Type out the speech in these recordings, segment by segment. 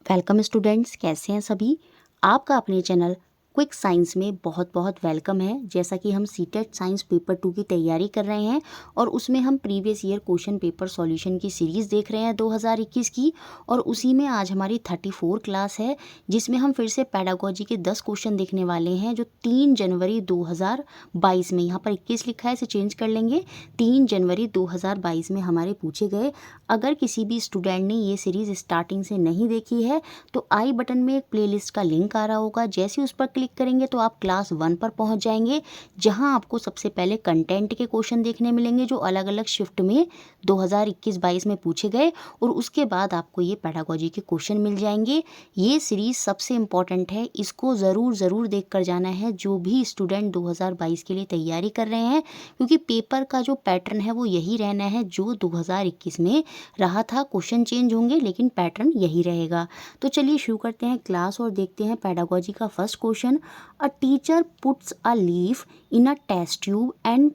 Welcome students, कैसे हैं सभी। आपका अपने चैनल क्विक साइंस में बहुत बहुत वेलकम है। जैसा कि हम सीटेट साइंस पेपर 2 की तैयारी कर रहे हैं और उसमें हम previous year question paper solution की सीरीज़ देख रहे हैं 2021 की, और उसी में आज हमारी 34 क्लास है, जिसमें हम फिर से पैडागोजी के 10 क्वेश्चन देखने वाले हैं जो 3 जनवरी 2022 में, यहाँ पर 21 लिखा है, इसे चेंज कर लेंगे, 3 जनवरी 2022 में हमारे पूछे गए। अगर किसी भी स्टूडेंट ने ये सीरीज़ स्टार्टिंग से नहीं देखी है तो आई बटन में एक प्लेलिस्ट का लिंक आ रहा होगा, जैसे उस पर क्लिक करेंगे तो आप क्लास 1 पर पहुंच जाएंगे, जहां आपको सबसे पहले कंटेंट के क्वेश्चन देखने मिलेंगे जो अलग अलग शिफ्ट में 2021-22 में पूछे गए, और उसके बाद आपको ये पेडागोजी के क्वेश्चन मिल जाएंगे। ये सीरीज़ सबसे इम्पॉर्टेंट है, इसको ज़रूर देख कर जाना है जो भी स्टूडेंट 2022 के लिए तैयारी कर रहे हैं, क्योंकि पेपर का जो पैटर्न है वो यही रहना है जो 2021 में रहा था। क्वेश्चन चेंज होंगे लेकिन पैटर्न यही रहेगा। तो चलिए शुरू करते हैं क्लास और देखते हैं पैडागोजी का first question. A teacher puts a leaf in a test tube and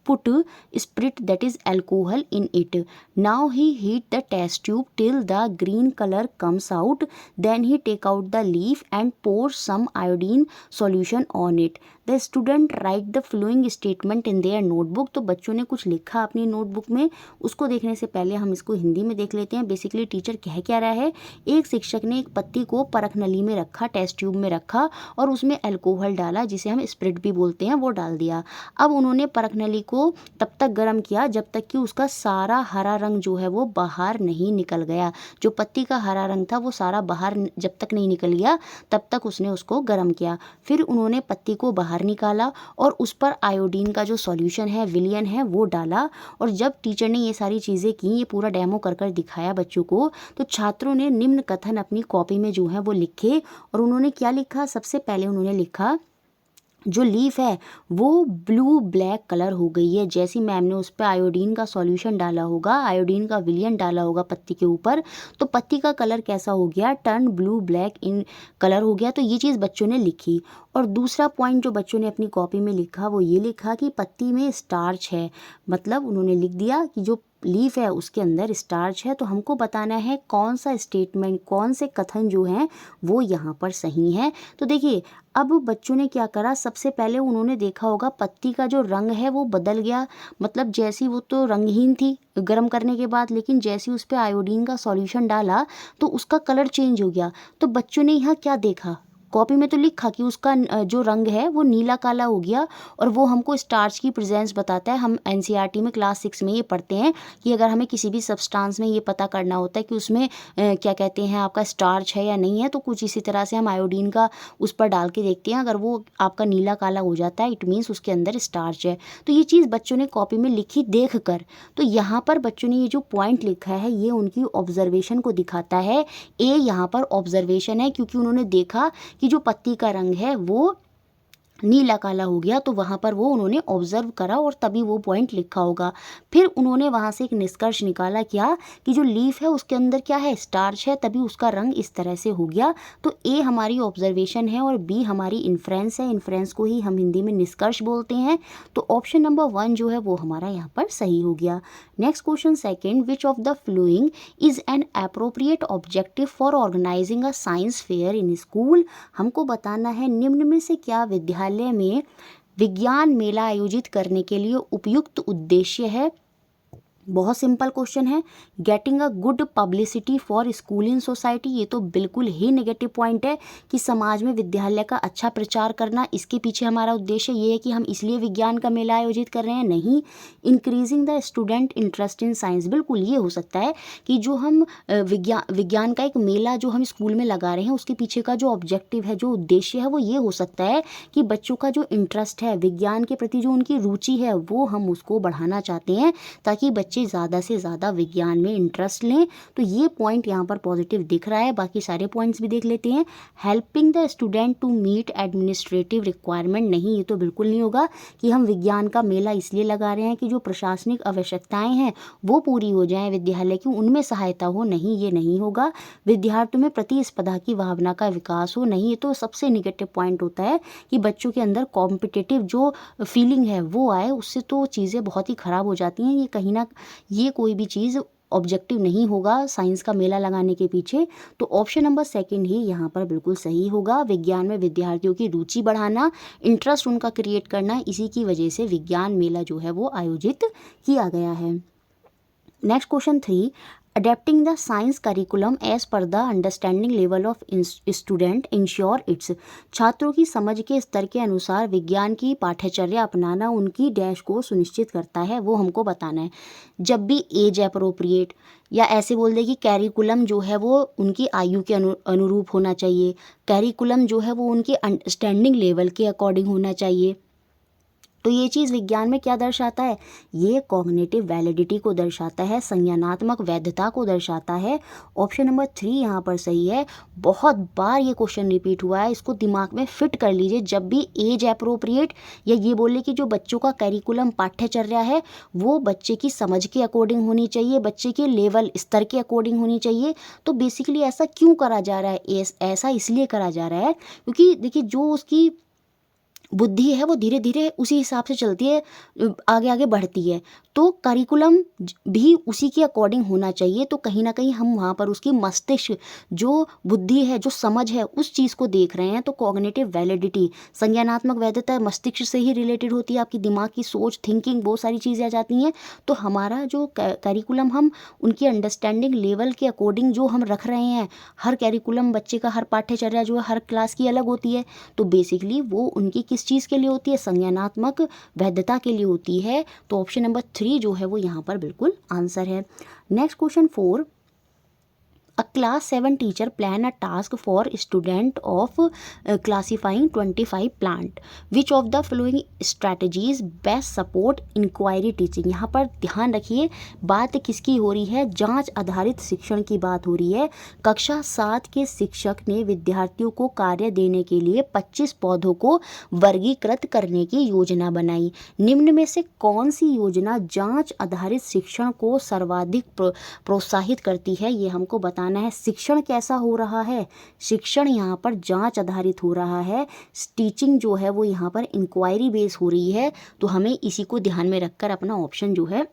put spirit, that is alcohol, in it. Now he heat the test tube till the green color comes out. Then he take out the leaf and pour some iodine solution on it. The student write the following statement in their notebook. तो बच्चों ने कुछ लिखा अपनी notebook में, उसको देखने से पहले हम इसको हिंदी में देख लेते हैं। बेसिकली टीचर कह क्या रहा है, एक शिक्षक ने एक पत्ती को परख नली में रखा, टेस्ट ट्यूब में रखा, और उसमें अल्कोहल डाला, जिसे हम स्पिरिट भी बोलते हैं, वो डाल दिया। अब उन्होंने परख नली को तब तक गर्म किया जब तक कि उसका सारा हरा रंग जो है वो बाहर नहीं निकल गया। जो पत्ती का हरा रंग था वो सारा बाहर जब तक नहीं निकल गया तब तक उसने उसको गर्म किया। फिर उन्होंने पत्ती को बाहर निकाला और उस पर आयोडीन का जो सॉल्यूशन है, विलियन है, वो डाला। और जब टीचर ने ये सारी चीज़ें की, ये पूरा डेमो कर दिखाया बच्चों को, तो छात्रों ने निम्न कथन अपनी कॉपी में जो है वो लिखे। और उन्होंने क्या लिखा, सबसे पहले उन्होंने लिखा जो लीफ है वो ब्लू ब्लैक कलर हो गई है। जैसी मैम ने उस पर आयोडीन का सॉल्यूशन डाला होगा, आयोडीन का विलियन डाला होगा पत्ती के ऊपर, तो पत्ती का कलर कैसा हो गया, turn blue black in colour हो गया। तो ये चीज़ बच्चों ने लिखी। और दूसरा पॉइंट जो बच्चों ने अपनी कॉपी में लिखा वो ये लिखा कि पत्ती में स्टार्च है। मतलब उन्होंने लिख दिया कि जो लीफ है उसके अंदर स्टार्च है। तो हमको बताना है कौन सा स्टेटमेंट, कौन से कथन जो हैं वो यहाँ पर सही हैं। तो देखिए, अब बच्चों ने क्या करा, सबसे पहले उन्होंने देखा होगा पत्ती का जो रंग है वो बदल गया। मतलब जैसी वो तो रंगहीन थी गर्म करने के बाद, लेकिन जैसे उस पर आयोडीन का सॉल्यूशन डाला तो उसका कलर चेंज हो गया। तो बच्चों ने यहाँ क्या देखा, कॉपी में तो लिखा कि उसका जो रंग है वो नीला काला हो गया, और वो हमको स्टार्च की प्रेजेंस बताता है। हम एनसीईआरटी में क्लास 6 में ये पढ़ते हैं कि अगर हमें किसी भी सब्सटेंस में ये पता करना होता है कि उसमें क्या कहते हैं आपका स्टार्च है या नहीं है, तो कुछ इसी तरह से हम आयोडीन का उस पर डाल के देखते हैं। अगर वो आपका नीला काला हो जाता है, इट मीन्स उसके अंदर स्टार्च है। तो ये चीज़ बच्चों ने कॉपी में लिखी देख कर। तो यहाँ पर बच्चों ने ये जो पॉइंट लिखा है ये उनकी ऑब्जर्वेशन को दिखाता है। ए यहाँ पर ऑब्जर्वेशन है, क्योंकि उन्होंने देखा कि जो पत्ती का रंग है वो नीला काला हो गया, तो वहाँ पर वो उन्होंने ऑब्जर्व करा और तभी वो पॉइंट लिखा होगा। फिर उन्होंने वहाँ से एक निष्कर्ष निकाला क्या, कि जो लीफ है उसके अंदर क्या है, स्टार्च है, तभी उसका रंग इस तरह से हो गया। तो ए हमारी ऑब्जर्वेशन है और बी हमारी इन्फ्रेंस है। इन्फ्रेंस को ही हम हिंदी में निष्कर्ष बोलते हैं। तो ऑप्शन नंबर 1 जो है वो हमारा यहाँ पर सही हो गया। Next question second, which of the following is an appropriate objective for organising a science fair in school. हमको बताना है निम्न में से क्या विद्यालय में विज्ञान मेला आयोजित करने के लिए उपयुक्त उद्देश्य है। बहुत सिंपल क्वेश्चन है। Getting a good publicity for school in society, ये तो बिल्कुल ही नेगेटिव पॉइंट है कि समाज में विद्यालय का अच्छा प्रचार करना, इसके पीछे हमारा उद्देश्य ये है कि हम इसलिए विज्ञान का मेला आयोजित कर रहे हैं, नहीं। Increasing the student interest in science, बिल्कुल ये हो सकता है कि जो हम विज्ञान का एक मेला जो हम स्कूल में लगा रहे हैं उसके पीछे का जो ऑब्जेक्टिव है, जो उद्देश्य है, वो ये हो सकता है कि बच्चों का जो इंटरेस्ट है विज्ञान के प्रति, जो उनकी रुचि है, वो हम उसको बढ़ाना चाहते हैं ताकि बच्चे ज़्यादा से ज़्यादा विज्ञान में इंटरेस्ट लें। तो ये पॉइंट यहाँ पर पॉजिटिव दिख रहा है। बाकी सारे पॉइंट्स भी देख लेते हैं। Helping the student to meet administrative requirement, नहीं, ये तो बिल्कुल नहीं होगा कि हम विज्ञान का मेला इसलिए लगा रहे हैं कि जो प्रशासनिक आवश्यकताएं हैं वो पूरी हो जाएं विद्यालय की, उनमें सहायता हो, नहीं, ये नहीं होगा। विद्यार्थियों में प्रतिस्पर्धा की भावना का विकास हो, नहीं, ये तो सबसे निगेटिव पॉइंट होता है कि बच्चों के अंदर कॉम्पिटिटिव जो फीलिंग है वो आए, उससे तो चीज़ें बहुत ही ख़राब हो जाती हैं। ये कहीं ना, ये कोई भी चीज़ ऑब्जेक्टिव नहीं होगा साइंस का मेला लगाने के पीछे। तो ऑप्शन नंबर सेकंड ही यहाँ पर बिल्कुल सही होगा। विज्ञान में विद्यार्थियों की रुचि बढ़ाना, इंटरेस्ट उनका क्रिएट करना, इसी की वजह से विज्ञान मेला जो है वो आयोजित किया गया है। Next question 3, adapting the science curriculum as per the understanding level of student ensure its. छात्रों की समझ के स्तर के अनुसार विज्ञान की पाठ्यचर्या अपनाना उनकी डैश को सुनिश्चित करता है, वो हमको बताना है। जब भी एज अप्रोप्रिएट या ऐसे बोल दे कि कैरिकुलम जो है वो उनकी आयु के अनुरूप होना चाहिए, कैरिकुलम जो है वो उनकी अंडरस्टैंडिंग लेवल के अकॉर्डिंग होना चाहिए। तो ये चीज़ विज्ञान में क्या दर्शाता है, ये कॉग्निटिव वैलिडिटी को दर्शाता है, संज्ञानात्मक वैधता को दर्शाता है। ऑप्शन नंबर 3 यहाँ पर सही है। बहुत बार ये क्वेश्चन रिपीट हुआ है, इसको दिमाग में फिट कर लीजिए। जब भी एज अप्रोप्रिएट या ये बोले कि जो बच्चों का करिकुलम पाठ्यचर्या है वो बच्चे की समझ के अकॉर्डिंग होनी चाहिए, बच्चे के लेवल स्तर के अकॉर्डिंग होनी चाहिए। तो बेसिकली ऐसा क्यों करा जा रहा है, ऐसा इसलिए करा जा रहा है क्योंकि देखिए जो उसकी बुद्धि है वो धीरे धीरे उसी हिसाब से चलती है, आगे आगे बढ़ती है। तो करिकुलम भी उसी के अकॉर्डिंग होना चाहिए। तो कहीं ना कहीं हम वहाँ पर उसकी मस्तिष्क जो बुद्धि है, जो समझ है, उस चीज़ को देख रहे हैं। तो कॉग्निटिव वैलिडिटी, संज्ञानात्मक वैधता मस्तिष्क से ही रिलेटेड होती है, आपकी दिमाग की सोच, थिंकिंग, बहुत सारी चीज़ें आ जाती हैं। तो हमारा जो करिकुलम हम उनकी अंडरस्टैंडिंग लेवल के अकॉर्डिंग जो हम रख रहे हैं, हर करिकुलम बच्चे का, हर पाठ्यचर्या जो है हर क्लास की अलग होती है। तो बेसिकली वो उनकी किस चीज़ के लिए होती है, संज्ञानात्मक वैधता के लिए होती है। तो ऑप्शन नंबर 3 जो है वो यहाँ पर बिल्कुल आंसर है। Next question 4, A class 7 teacher plan a task for student of classifying 25 plant. Which of the following strategies best support inquiry teaching? यहाँ पर ध्यान रखिए बात किसकी हो रही है, जांच आधारित शिक्षण की बात हो रही है। कक्षा 7 के शिक्षक ने विद्यार्थियों को कार्य देने के लिए 25 पौधों को वर्गीकृत करने की योजना बनाई। निम्न में से कौन सी योजना जांच आधारित शिक्षण को सर्वाधिक प्रोत्साहित करती है, ये हमको बताना है। शिक्षण कैसा हो रहा है, शिक्षण यहाँ पर जांच आधारित हो रहा है। टीचिंग जो है वो यहाँ पर इंक्वायरी बेस हो रही है। तो हमें इसी को ध्यान में रखकर अपना ऑप्शन जो है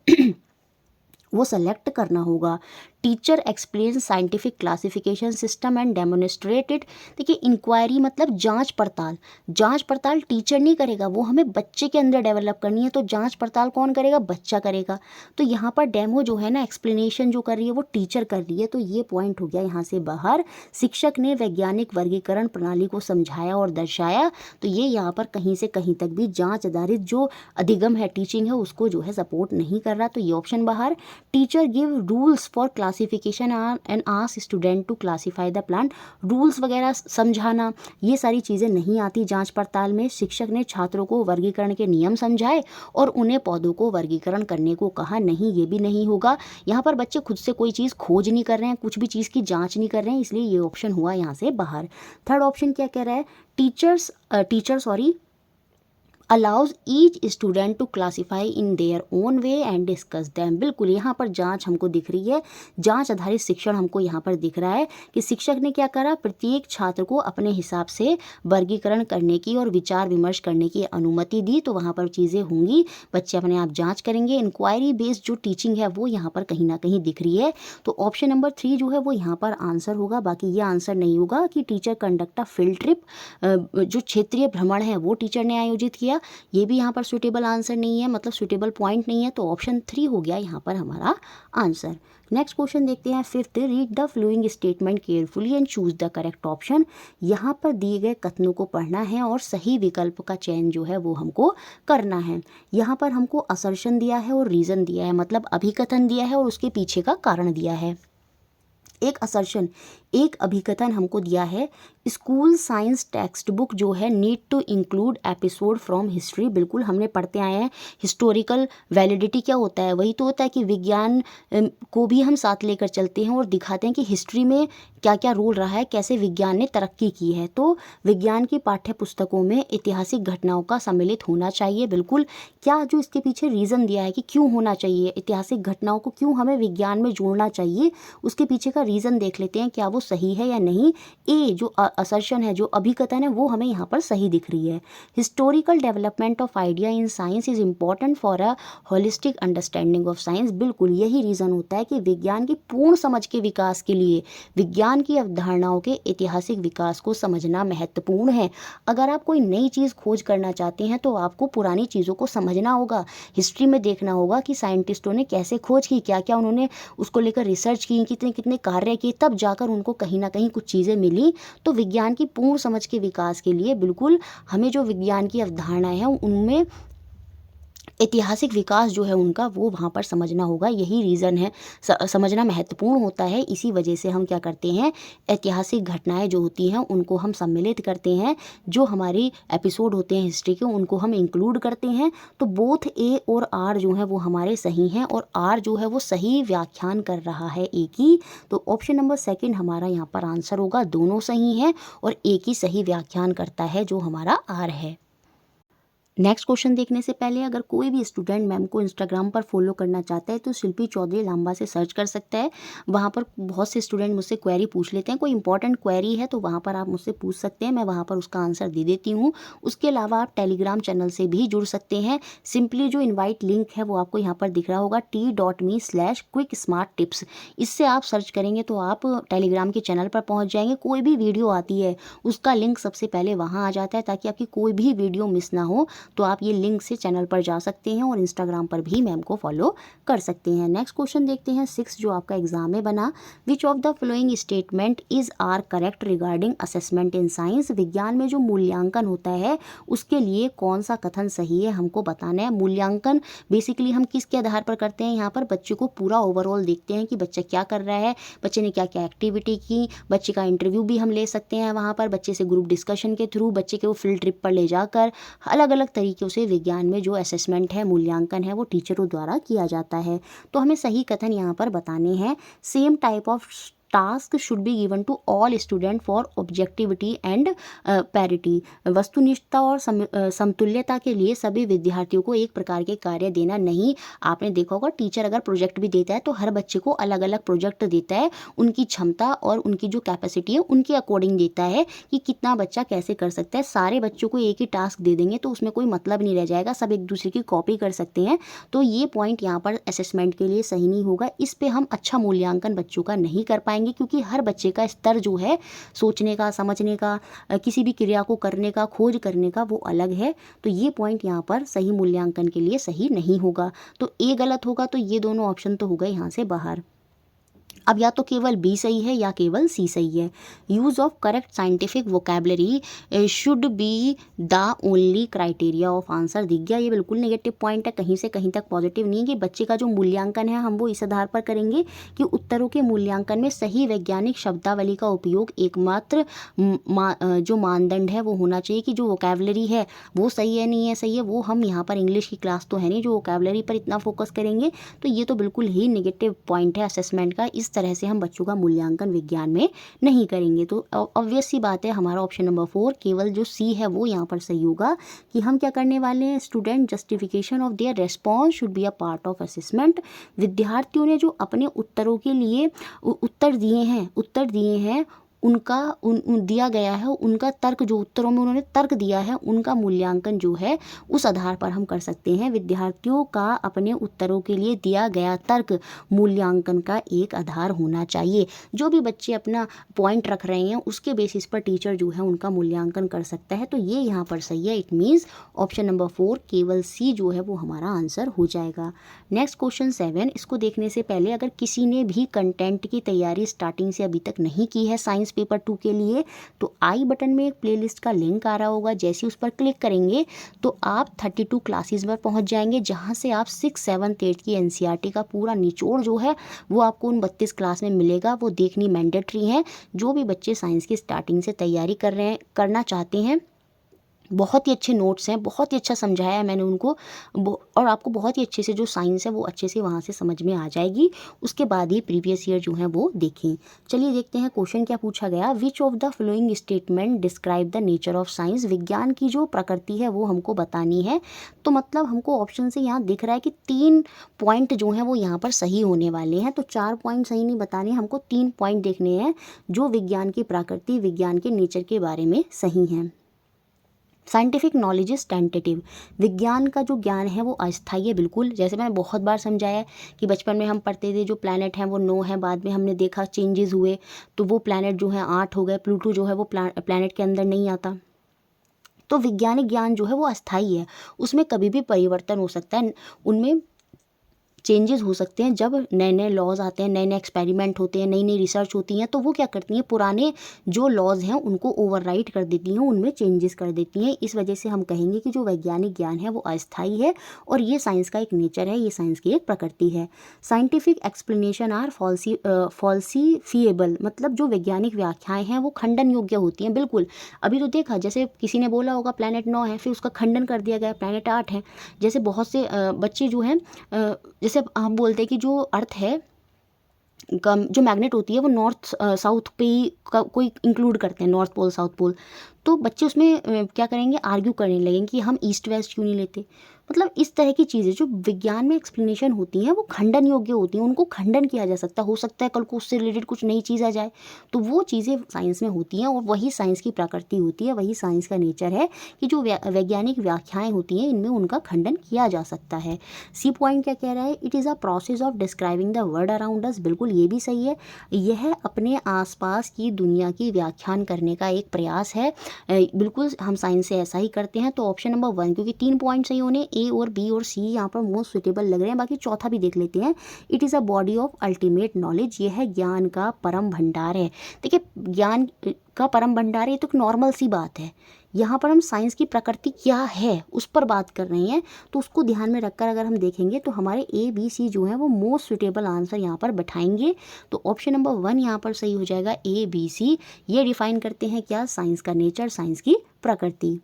वो सेलेक्ट करना होगा। Teacher explain scientific classification system and demonstrate it. देखिए इंक्वायरी मतलब जांच पड़ताल, जांच पड़ताल टीचर नहीं करेगा, वो हमें बच्चे के अंदर डेवलप करनी है। तो जांच पड़ताल कौन करेगा, बच्चा करेगा। तो यहाँ पर डेमो जो है ना, एक्सप्लेनेशन जो कर रही है वो टीचर कर रही है। तो ये पॉइंट हो गया यहाँ से बाहर। शिक्षक ने वैज्ञानिक वर्गीकरण प्रणाली को समझाया और दर्शाया। तो ये यहाँ पर कहीं से कहीं तक भी जांच आधारित जो अधिगम है, टीचिंग है, उसको जो है सपोर्ट नहीं कर रहा। तो ये ऑप्शन बाहर। Teacher give rules for classification and ask student to classify the plant. Rules वगैरह समझाना, ये सारी चीज़ें नहीं आती जांच पड़ताल में। शिक्षक ने छात्रों को वर्गीकरण के नियम समझाए और उन्हें पौधों को वर्गीकरण करने को कहा। नहीं, ये भी नहीं होगा। यहाँ पर बच्चे खुद से कोई चीज़ खोज नहीं कर रहे हैं, कुछ भी चीज़ की जांच नहीं कर रहे हैं, इसलिए ये ऑप्शन हुआ यहाँ से बाहर। थर्ड ऑप्शन क्या कह रहा है, teacher allows each student to classify in their own way and discuss them. बिल्कुल यहाँ पर जांच हमको दिख रही है, जांच आधारित शिक्षण हमको यहाँ पर दिख रहा है कि शिक्षक ने क्या करा, प्रत्येक छात्र को अपने हिसाब से वर्गीकरण करने की और विचार विमर्श करने की अनुमति दी। तो वहाँ पर चीज़ें होंगी, बच्चे अपने आप जांच करेंगे। इंक्वायरी बेस्ड जो टीचिंग है वो यहाँ पर कहीं ना कहीं दिख रही है। तो ऑप्शन नंबर 3 जो है वो यहाँ पर आंसर होगा। बाकी ये आंसर नहीं होगा कि teacher conduct a field trip, जो क्षेत्रीय भ्रमण है वो टीचर ने आयोजित किया। ये भी यहाँ पर सुटेबल आंसर नहीं है, मतलब सुटेबल पॉइंट नहीं है। तो ऑप्शन 3 हो गया यहाँ पर हमारा आंसर। नेक्स्ट क्वेश्चन देखते हैं 5th, read the following statement carefully and choose the correct option. यहाँ पर दिए गए कथनों को पढ़ना है और सही विकल्प का चयन जो है वो हमको करना है। यहाँ पर हमको असर्शन दिया है और रीज़न दिया है, मतलब अभिकथन दिया है और उसके पीछे का कारण दिया है। एक असर्शन, एक अभिकथन हमको दिया है, स्कूल साइंस टेक्स्ट बुक जो है need to include episode from history. बिल्कुल हमने पढ़ते आए हैं। हिस्टोरिकल वैलिडिटी क्या होता है, वही तो होता है कि विज्ञान को भी हम साथ लेकर चलते हैं और दिखाते हैं कि हिस्ट्री में क्या क्या रोल रहा है, कैसे विज्ञान ने तरक्की की है। तो विज्ञान की पाठ्य पुस्तकों में ऐतिहासिक घटनाओं का सम्मिलित होना चाहिए। बिल्कुल, क्या जो इसके पीछे रीज़न दिया है कि क्यों होना चाहिए, ऐतिहासिक घटनाओं को क्यों हमें विज्ञान में जोड़ना चाहिए, उसके पीछे का रीज़न देख लेते हैं क्या वो सही है या नहीं। ए जो असर्शन है, जो अभिकथन है, वो हमें यहाँ पर सही दिख रही है। Historical development of idea in science is important for a holistic understanding of science. बिल्कुल यही रीज़न होता है कि विज्ञान की पूर्ण समझ के विकास के लिए विज्ञान की अवधारणाओं के ऐतिहासिक विकास को समझना महत्वपूर्ण है। अगर आप कोई नई चीज़ खोज करना चाहते हैं तो आपको पुरानी चीज़ों को समझना होगा, हिस्ट्री में देखना होगा कि साइंटिस्टों ने कैसे खोज की, क्या क्या उन्होंने उसको लेकर रिसर्च की, कितने कितने कार्य किए, तब जाकर उनको कहीं ना कहीं कुछ चीज़ें मिली। तो विज्ञान की पूर्ण समझ के विकास के लिए बिल्कुल हमें जो विज्ञान की अवधारणाएं हैं उनमें ऐतिहासिक विकास जो है उनका वो वहाँ पर समझना होगा। यही रीज़न है, समझना महत्वपूर्ण होता है। इसी वजह से हम क्या करते हैं, ऐतिहासिक घटनाएं जो होती हैं उनको हम सम्मिलित करते हैं, जो हमारी एपिसोड होते हैं हिस्ट्री के उनको हम इंक्लूड करते हैं। तो बोथ ए और आर जो है वो हमारे सही हैं और आर जो है वो सही व्याख्यान कर रहा है ए की। तो ऑप्शन नंबर सेकेंड हमारा यहाँ पर आंसर होगा। दोनों सही हैं और ए की सही व्याख्यान करता है जो हमारा आर है। नेक्स्ट क्वेश्चन देखने से पहले अगर कोई भी स्टूडेंट मैम को इंस्टाग्राम पर फॉलो करना चाहता है तो शिल्पी चौधरी लांबा से सर्च कर सकता है। वहाँ पर बहुत से स्टूडेंट मुझसे क्वेरी पूछ लेते हैं, कोई इंपॉर्टेंट क्वेरी है तो वहाँ पर आप मुझसे पूछ सकते हैं, मैं वहाँ पर उसका आंसर दे देती हूँ। उसके अलावा आप टेलीग्राम चैनल से भी जुड़ सकते हैं। सिंपली जो इन्वाइट लिंक है वो आपको यहाँ पर दिख रहा होगा t.me/quicksmarttips। इससे आप सर्च करेंगे तो आप टेलीग्राम के चैनल पर पहुँच जाएंगे। कोई भी वीडियो आती है उसका लिंक सबसे पहले वहाँ आ जाता है ताकि आपकी कोई भी वीडियो मिस ना हो। तो आप ये लिंक से चैनल पर जा सकते हैं और इंस्टाग्राम पर भी मैम को फॉलो कर सकते हैं। नेक्स्ट क्वेश्चन देखते हैं 6 जो आपका एग्जाम में बना। Which of the following statement is are correct regarding assessment in science. विज्ञान में जो मूल्यांकन होता है उसके लिए कौन सा कथन सही है हमको बताना है। मूल्यांकन बेसिकली हम किसके आधार पर करते हैं, यहाँ पर बच्चे को पूरा ओवरऑल देखते हैं कि बच्चा क्या कर रहा है, बच्चे ने क्या क्या एक्टिविटी की। बच्चे का इंटरव्यू भी हम ले सकते हैं वहाँ पर, बच्चे से ग्रुप डिस्कशन के थ्रू, बच्चे के वो फील्ड ट्रिप पर ले जाकर अलग अलग तरीके से विज्ञान में जो असेसमेंट है, मूल्यांकन है, वो टीचरों द्वारा किया जाता है। तो हमें सही कथन यहाँ पर बताने हैं। Same type of task should be given to all student for objectivity and parity. वस्तुनिष्ठता और समतुल्यता के लिए सभी विद्यार्थियों को एक प्रकार के कार्य देना नहीं। आपने देखा होगा टीचर अगर प्रोजेक्ट भी देता है तो हर बच्चे को अलग अलग प्रोजेक्ट देता है, उनकी क्षमता और उनकी जो कैपेसिटी है उनके अकॉर्डिंग देता है कि कितना बच्चा कैसे कर सकता है। सारे बच्चों को एक ही टास्क दे देंगे तो उसमें कोई मतलब नहीं रह जाएगा, सब एक दूसरे की कॉपी कर सकते हैं। तो ये पॉइंट यहाँ पर असेसमेंट के लिए सही नहीं होगा। इस पर हम अच्छा मूल्यांकन बच्चों का नहीं कर पाएंगे क्योंकि हर बच्चे का स्तर जो है सोचने का, समझने का, किसी भी क्रिया को करने का, खोज करने का, वो अलग है। तो ये पॉइंट यहाँ पर सही मूल्यांकन के लिए सही नहीं होगा। तो ए गलत होगा, तो ये दोनों ऑप्शन तो हो गए यहाँ से बाहर। अब या तो केवल बी सही है या केवल सी सही है। Use of correct scientific vocabulary should be the only criteria of answer. दिख गया, ये बिल्कुल नेगेटिव पॉइंट है, कहीं से कहीं तक पॉजिटिव नहीं है कि बच्चे का जो मूल्यांकन है हम वो इस आधार पर करेंगे कि उत्तरों के मूल्यांकन में सही वैज्ञानिक शब्दावली का उपयोग एकमात्र जो मानदंड है वो होना चाहिए कि जो वोकेबलरी है वो सही है नहीं है सही है, वो हम यहाँ पर इंग्लिश की क्लास तो है नहीं जो वोकेबलरी पर इतना फोकस करेंगे। तो ये तो बिल्कुल ही नेगेटिव पॉइंट है असेसमेंट का। इस तरह से हम बच्चों का मूल्यांकन विज्ञान में नहीं करेंगे। तो ऑब्वियस सी बात है हमारा ऑप्शन नंबर 4 केवल जो सी है वो यहाँ पर सही होगा कि हम क्या करने वाले हैं, student justification of their response should be a part of assessment. विद्यार्थियों ने जो अपने उत्तरों के लिए उत्तर दिए हैं उनका दिया गया है, उनका तर्क जो उत्तरों में उन्होंने तर्क दिया है उनका मूल्यांकन जो है उस आधार पर हम कर सकते हैं। विद्यार्थियों का अपने उत्तरों के लिए दिया गया तर्क मूल्यांकन का एक आधार होना चाहिए। जो भी बच्चे अपना पॉइंट रख रहे हैं उसके बेसिस पर टीचर जो है उनका मूल्यांकन कर सकता है। तो ये यहाँ पर सही है। इट मीन्स ऑप्शन नंबर 4 केवल सी जो है वो हमारा आंसर हो जाएगा। नेक्स्ट क्वेश्चन 7, इसको देखने से पहले अगर किसी ने भी कंटेंट की तैयारी स्टार्टिंग से अभी तक नहीं की है साइंस पेपर 2 के लिए तो आई बटन में एक प्लेलिस्ट का लिंक आ रहा होगा। जैसे उस पर क्लिक करेंगे तो आप 32 क्लासेस पर पहुंच जाएंगे जहां से आप 6, 7, 8 की एनसीईआरटी का पूरा निचोड़ जो है वो आपको उन 32 क्लास में मिलेगा। वो देखनी मैंडेटरी है। जो भी बच्चे साइंस की स्टार्टिंग से तैयारी करना चाहते हैं बहुत ही अच्छे नोट्स हैं, बहुत ही अच्छा समझाया है मैंने उनको और आपको बहुत ही अच्छे से जो साइंस है वो अच्छे से वहाँ से समझ में आ जाएगी। उसके बाद ही प्रीवियस ईयर जो है वो देखें। चलिए देखते हैं क्वेश्चन क्या पूछा गया। विच of the following statement describe the nature of science. विज्ञान की जो प्रकृति है वो हमको बतानी है। तो मतलब हमको ऑप्शन से यहाँ दिख रहा है कि 3 पॉइंट जो हैं वो यहाँ पर सही होने वाले हैं। तो 4 पॉइंट सही नहीं बताने, हमको 3 पॉइंट देखने हैं जो विज्ञान की प्रकृति, विज्ञान के नेचर के बारे में सही हैं। Scientific knowledge is tentative. विज्ञान का जो ज्ञान है वो अस्थायी है बिल्कुल। जैसे मैंने बहुत बार समझाया है कि बचपन में हम पढ़ते थे जो प्लैनेट हैं वो 9 है, बाद में हमने देखा चेंजेस हुए तो वो प्लैनेट जो है 8 हो गए। प्लूटो जो है वो प्लैनेट के अंदर नहीं आता। तो वैज्ञानिक ज्ञान जो है वो अस्थायी है, उसमें कभी भी परिवर्तन हो सकता है, उनमें चेंजेस हो सकते हैं। जब नए नए लॉज आते हैं, नए नए एक्सपेरिमेंट होते हैं, नई नई रिसर्च होती हैं, तो वो क्या करती हैं, पुराने जो लॉज हैं उनको ओवरराइट कर देती हैं, उनमें चेंजेस कर देती हैं। इस वजह से हम कहेंगे कि जो वैज्ञानिक ज्ञान है वो अस्थायी है और ये साइंस का एक नेचर है, ये साइंस की एक प्रकृति है। साइंटिफिक एक्सप्लेनेशन आर फॉल्सीफिएबल, मतलब जो वैज्ञानिक व्याख्याएं हैं वो खंडन योग्य होती हैं। बिल्कुल, अभी तो देखा, जैसे किसी ने बोला होगा प्लैनेट 9 है, फिर उसका खंडन कर दिया गया प्लैनेट 8 है। जैसे बहुत से बच्चे जो हैं, जैसे हम बोलते हैं कि जो अर्थ है, जो मैग्नेट होती है वो नॉर्थ साउथ पे ही कोई इंक्लूड करते हैं, नॉर्थ पोल साउथ पोल। तो बच्चे उसमें क्या करेंगे, आर्ग्यू करने लगेंगे कि हम ईस्ट वेस्ट क्यों नहीं लेते। मतलब इस तरह की चीज़ें जो विज्ञान में एक्सप्लेनेशन होती हैं वो खंडन योग्य होती हैं, उनको खंडन किया जा सकता हो सकता है कल को उससे रिलेटेड कुछ नई चीज़ आ जाए। तो वो चीज़ें साइंस में होती हैं और वही साइंस की प्रकृति होती है, वही साइंस का नेचर है कि जो वैज्ञानिक व्याख्याएं होती हैं इनमें उनका खंडन किया जा सकता है। सी पॉइंट क्या कह रहा है, it is a process of describing the world around us. बिल्कुल ये भी सही है, यह अपने आसपास की दुनिया की व्याख्यान करने का एक प्रयास है। बिल्कुल हम साइंस से ऐसा ही करते हैं। तो ऑप्शन नंबर 1, क्योंकि 3 पॉइंट सही होने, ए और बी और सी यहाँ पर मोस्ट सुटेबल लग रहे हैं। बाकी चौथा भी देख लेते हैं। It is a body of ultimate knowledge, यह है ज्ञान का परम भंडार है। देखिए, ज्ञान का परम भंडार ये तो एक नॉर्मल सी बात है। यहाँ पर हम साइंस की प्रकृति क्या है उस पर बात कर रहे हैं, तो उसको ध्यान में रखकर अगर हम देखेंगे तो हमारे ए बी सी जो है वो मोस्ट सुटेबल आंसर यहाँ पर बैठाएंगे। तो ऑप्शन नंबर 1 यहाँ पर सही हो जाएगा, ए बी सी। ये डिफाइन करते हैं क्या, साइंस का नेचर, साइंस की प्रकृति।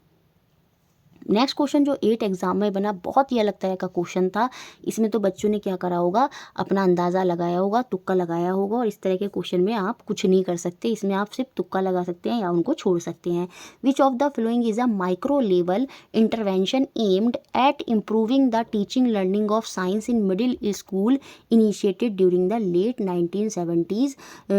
नेक्स्ट क्वेश्चन जो 8 एग्जाम में बना, बहुत ही अलग तरह का क्वेश्चन था। इसमें तो बच्चों ने क्या करा होगा, अपना अंदाज़ा लगाया होगा, तुक्का लगाया होगा, और इस तरह के क्वेश्चन में आप कुछ नहीं कर सकते। इसमें आप सिर्फ तुक्का लगा सकते हैं या उनको छोड़ सकते हैं। Which of the following is a micro level intervention aimed at improving the teaching learning of science in middle school initiated during the late 1970s।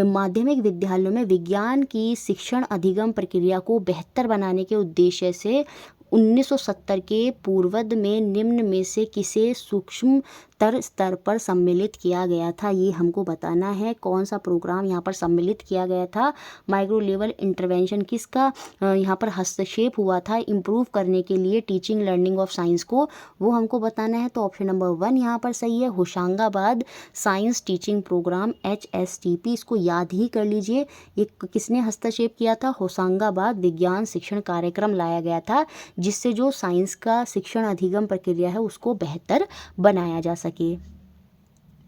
माध्यमिक विद्यालयों में विज्ञान की शिक्षण अधिगम प्रक्रिया को बेहतर बनाने के उद्देश्य से 1970 के पूर्वार्ध में निम्न में से किसे सूक्ष्म स्तर पर सम्मिलित किया गया था। ये हमको बताना है कौन सा प्रोग्राम यहाँ पर सम्मिलित किया गया था। माइक्रो लेवल इंटरवेंशन किसका यहाँ पर हस्तक्षेप हुआ था इम्प्रूव करने के लिए टीचिंग लर्निंग ऑफ साइंस को, वो हमको बताना है। तो ऑप्शन नंबर 1 यहाँ पर सही है, Hoshangabad science teaching programme, HSTP। इसको याद ही कर लीजिए, ये किसने हस्तक्षेप किया था, होशंगाबाद विज्ञान शिक्षण कार्यक्रम लाया गया था, जिससे जो साइंस का शिक्षण अधिगम प्रक्रिया है उसको बेहतर बनाया जा सके।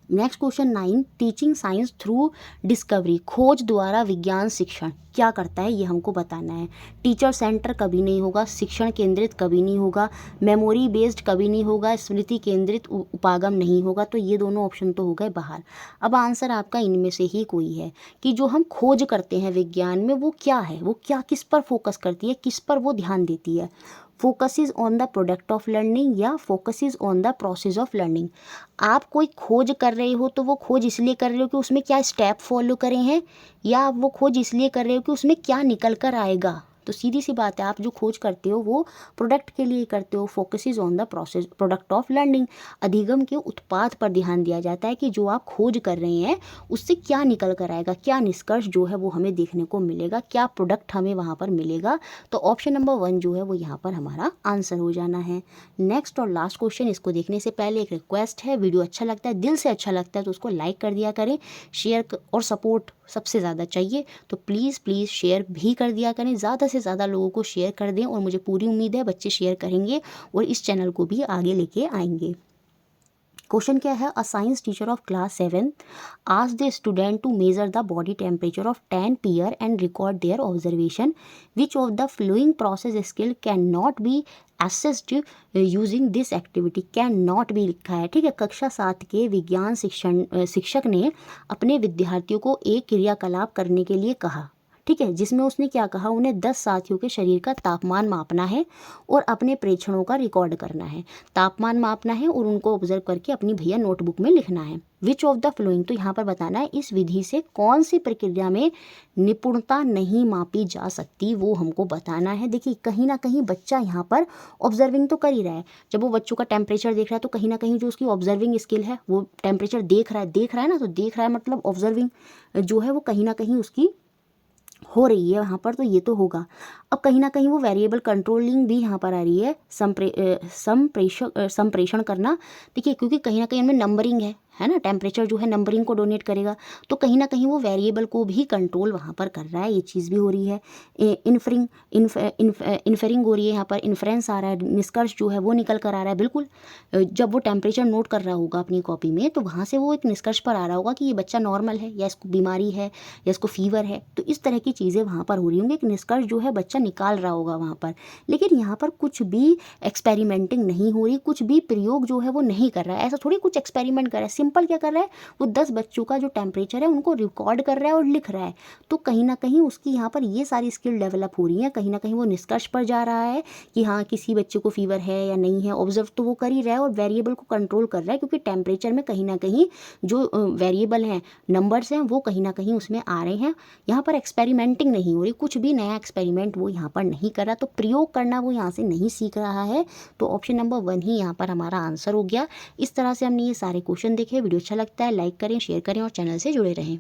Next question 9, teaching science through discovery, खोज द्वारा विज्ञान शिक्षण क्या करता है ये हमको बताना है। टीचर सेंटर कभी नहीं होगा, शिक्षण केंद्रित कभी नहीं होगा, मेमोरी बेस्ड कभी नहीं होगा, स्मृति केंद्रित उपागम नहीं होगा। तो ये दोनों ऑप्शन तो हो गए बाहर। अब आंसर आपका इनमें से ही कोई है कि जो हम खोज करते हैं विज्ञान में वो क्या है, वो क्या किस पर फोकस करती है, किस पर वो ध्यान देती है। Focuses on the product of learning या focuses on the process of learning. आप कोई खोज कर रहे हो तो वो खोज इसलिए कर रहे हो कि उसमें क्या स्टेप फॉलो करे हैं, या आप वो खोज इसलिए कर रहे हो कि उसमें क्या निकल कर आएगा। तो सीधी सी बात है, आप जो खोज करते हो वो प्रोडक्ट के लिए करते हो। Focuses on the process product of learning, अधिगम के उत्पाद पर ध्यान दिया जाता है कि जो आप खोज कर रहे हैं उससे क्या निकल कर आएगा, क्या निष्कर्ष जो है वो हमें देखने को मिलेगा, क्या प्रोडक्ट हमें वहाँ पर मिलेगा। तो ऑप्शन नंबर 1 जो है वो यहाँ पर हमारा आंसर हो जाना है। नेक्स्ट और लास्ट क्वेश्चन, इसको देखने से पहले एक रिक्वेस्ट है, वीडियो अच्छा लगता है, दिल से अच्छा लगता है तो उसको लाइक कर दिया करें। शेयर और सपोर्ट सबसे ज़्यादा चाहिए, तो प्लीज़ शेयर भी कर दिया करें, ज़्यादा से ज़्यादा लोगों को शेयर कर दें। और मुझे पूरी उम्मीद है बच्चे शेयर करेंगे और इस चैनल को भी आगे लेके आएंगे। क्वेश्चन क्या है, a science teacher of class 7 asked the student to measure the body temperature of 10 peer and record their observation, which of the following process skill can not be assessed using this activity. Can not be लिखा है, ठीक है। कक्षा 7 के विज्ञान शिक्षक ने अपने विद्यार्थियों को एक क्रियाकलाप करने के लिए कहा, ठीक है, जिसमें उसने क्या कहा, उन्हें 10 साथियों के शरीर का तापमान मापना है और अपने प्रेक्षणों का रिकॉर्ड करना है। तापमान मापना है और उनको ऑब्जर्व करके अपनी भैया नोटबुक में लिखना है। विच ऑफ द फ्लोइंग, तो यहाँ पर बताना है इस विधि से कौन सी प्रक्रिया में निपुणता नहीं मापी जा सकती, वो हमको बताना है। देखिए कहीं ना कहीं बच्चा यहाँ पर ऑब्जर्विंग तो कर ही रहा है। जब वो बच्चों का टेम्परेचर देख रहा है तो कहीं ना कहीं जो उसकी ऑब्जर्विंग स्किल है, वो टेम्परेचर देख रहा है ना, तो देख रहा है मतलब ऑब्जर्विंग जो है वो कहीं ना कहीं उसकी हो रही है वहाँ पर, तो ये तो होगा। अब कहीं ना कहीं वो वेरिएबल कंट्रोलिंग भी यहाँ पर आ रही है, संप्रेषण करना। देखिए क्योंकि कहीं ना कहीं इनमें नंबरिंग है ना, टेम्परेचर जो है नंबरिंग को डोनेट करेगा, तो कहीं ना कहीं वो वेरिएबल को भी कंट्रोल वहाँ पर कर रहा है, ये चीज़ भी हो रही है। इन्फरिंग हो रही है यहाँ पर, इन्फ्रेंस आ रहा है, निष्कर्ष जो है वो निकल कर आ रहा है। बिल्कुल जब वो टेम्परेचर नोट कर रहा होगा अपनी कॉपी में, तो वहाँ से वो एक निष्कर्ष पर आ रहा होगा कि ये बच्चा नॉर्मल है या इसको बीमारी है या इसको फीवर है, तो इस तरह की चीज़ें वहाँ पर हो रही होंगी। एक निष्कर्ष जो है बच्चा निकाल रहा होगा वहाँ पर। लेकिन यहाँ पर कुछ भी एक्सपेरिमेंटिंग नहीं हो रही, कुछ भी प्रयोग जो है वो नहीं कर रहा है। ऐसा थोड़ी कुछ एक्सपेरिमेंट कर रहा है, सिंपल क्या कर रहा है, वो 10 बच्चों का जो टेम्परेचर है उनको रिकॉर्ड कर रहा है और लिख रहा है। तो कहीं ना कहीं उसकी यहाँ पर ये सारी स्किल डेवलप हो रही है, कहीं ना कहीं वो निष्कर्ष पर जा रहा है कि हाँ किसी बच्चे को फीवर है या नहीं है। ऑब्जर्व तो वो कर ही रहा है और वेरिएबल को कंट्रोल कर रहा है, क्योंकि टेम्परेचर में कहीं ना कहीं जो वेरिएबल हैं, नंबर्स हैं, वो कहीं ना कहीं उसमें आ रहे हैं। यहाँ पर एक्सपेरिमेंटिंग नहीं हो रही, कुछ भी नया एक्सपेरिमेंट वो यहाँ पर नहीं कर रहा, तो प्रयोग करना वो यहाँ से नहीं सीख रहा है। तो ऑप्शन नंबर 1 ही यहाँ पर हमारा आंसर हो गया। इस तरह से हमने ये सारे क्वेश्चन देखे। वीडियो अच्छा लगता है लाइक करें, शेयर करें और चैनल से जुड़े रहें।